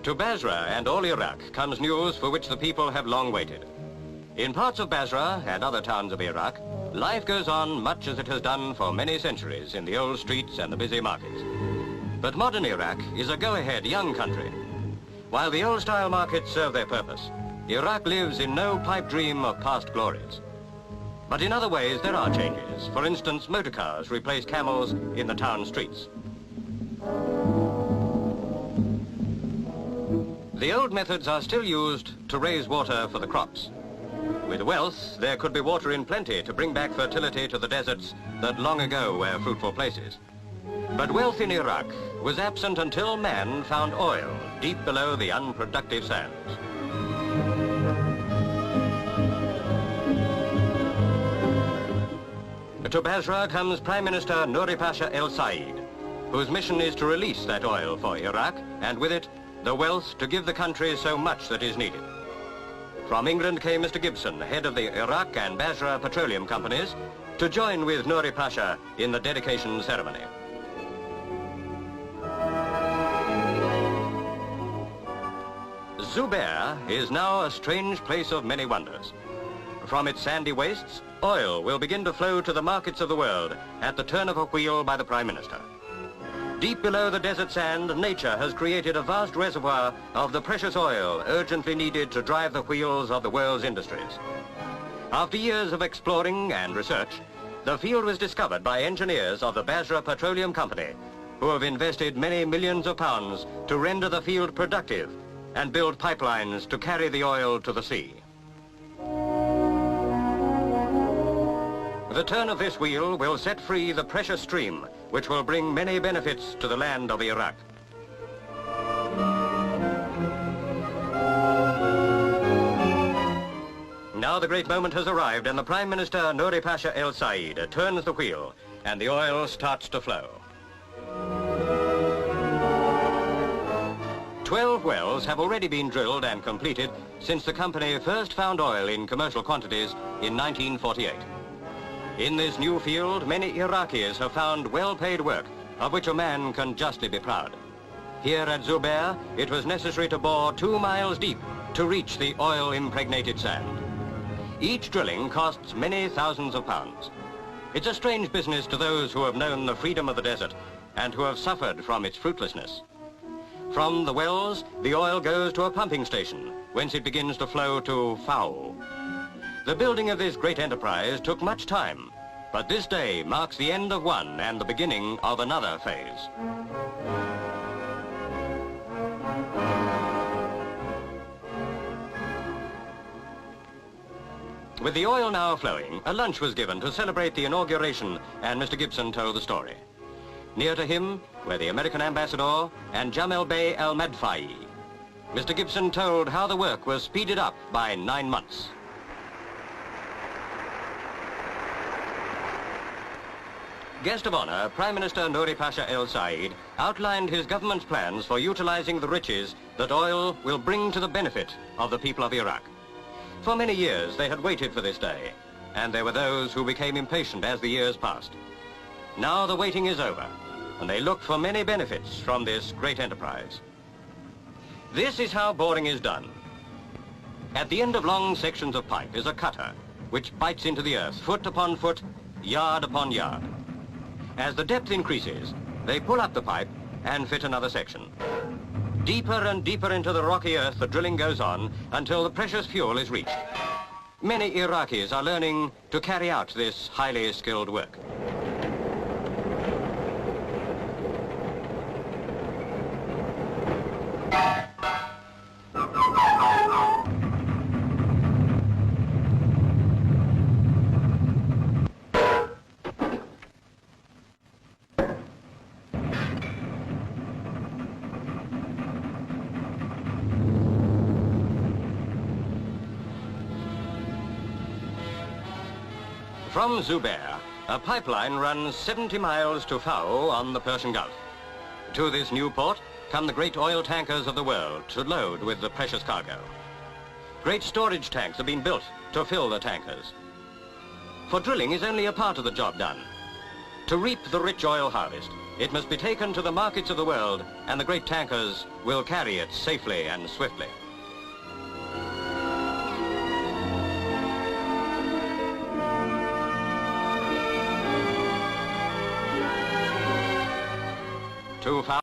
To Basra and all Iraq comes news for which the people have long waited. In parts of Basra and other towns of Iraq, life goes on much as it has done for many centuries in the old streets and the busy markets. But modern Iraq is a go-ahead young country. While the old-style markets serve their purpose, Iraq lives in no pipe dream of past glories. But in other ways there are changes. For instance, motor cars replace camels in the town streets. The old methods are still used to raise water for the crops. With wealth, there could be water in plenty to bring back fertility to the deserts that long ago were fruitful places. But wealth in Iraq was absent until man found oil deep below the unproductive sands. To Basra comes Prime Minister Nuri Pasha el-Said, whose mission is to release that oil for Iraq, and with it, the wealth to give the country so much that is needed. From England came Mr. Gibson, head of the Iraq and Basra petroleum companies, to join with Nuri Pasha in the dedication ceremony. Zubair is now a strange place of many wonders. From its sandy wastes, oil will begin to flow to the markets of the world at the turn of a wheel by the Prime Minister. Deep below the desert sand, nature has created a vast reservoir of the precious oil urgently needed to drive the wheels of the world's industries. After years of exploring and research, the field was discovered by engineers of the Basra Petroleum Company, who have invested many millions of pounds to render the field productive and build pipelines to carry the oil to the sea. The turn of this wheel will set free the precious stream, which will bring many benefits to the land of Iraq. Now the great moment has arrived, and the Prime Minister Nuri Pasha el-Said turns the wheel, and the oil starts to flow. 12 wells have already been drilled and completed since the company first found oil in commercial quantities in 1948. In this new field, many Iraqis have found well-paid work, of which a man can justly be proud. Here at Zubair, it was necessary to bore 2 miles deep to reach the oil-impregnated sand. Each drilling costs many thousands of pounds. It's a strange business to those who have known the freedom of the desert and who have suffered from its fruitlessness. From the wells, the oil goes to a pumping station, whence it begins to flow to Fao. The building of this great enterprise took much time, but this day marks the end of one and the beginning of another phase. With the oil now flowing, a lunch was given to celebrate the inauguration, and Mr. Gibson told the story. Near to him were the American ambassador and Jamel Bey al-Madfai. Mr. Gibson told how the work was speeded up by 9 months. Guest of honor, Prime Minister Nuri Pasha el-Said outlined his government's plans for utilizing the riches that oil will bring to the benefit of the people of Iraq. For many years they had waited for this day, and there were those who became impatient as the years passed. Now the waiting is over, and they look for many benefits from this great enterprise. This is how boring is done. At the end of long sections of pipe is a cutter, which bites into the earth, foot upon foot, yard upon yard. As the depth increases, they pull up the pipe and fit another section. Deeper and deeper into the rocky earth the drilling goes on until the precious fuel is reached. Many Iraqis are learning to carry out this highly skilled work. From Zubair, a pipeline runs 70 miles to Fao on the Persian Gulf. To this new port come the great oil tankers of the world to load with the precious cargo. Great storage tanks have been built to fill the tankers. For drilling is only a part of the job done. To reap the rich oil harvest, It must be taken to the markets of the world, and the great tankers will carry it safely and swiftly. Too far.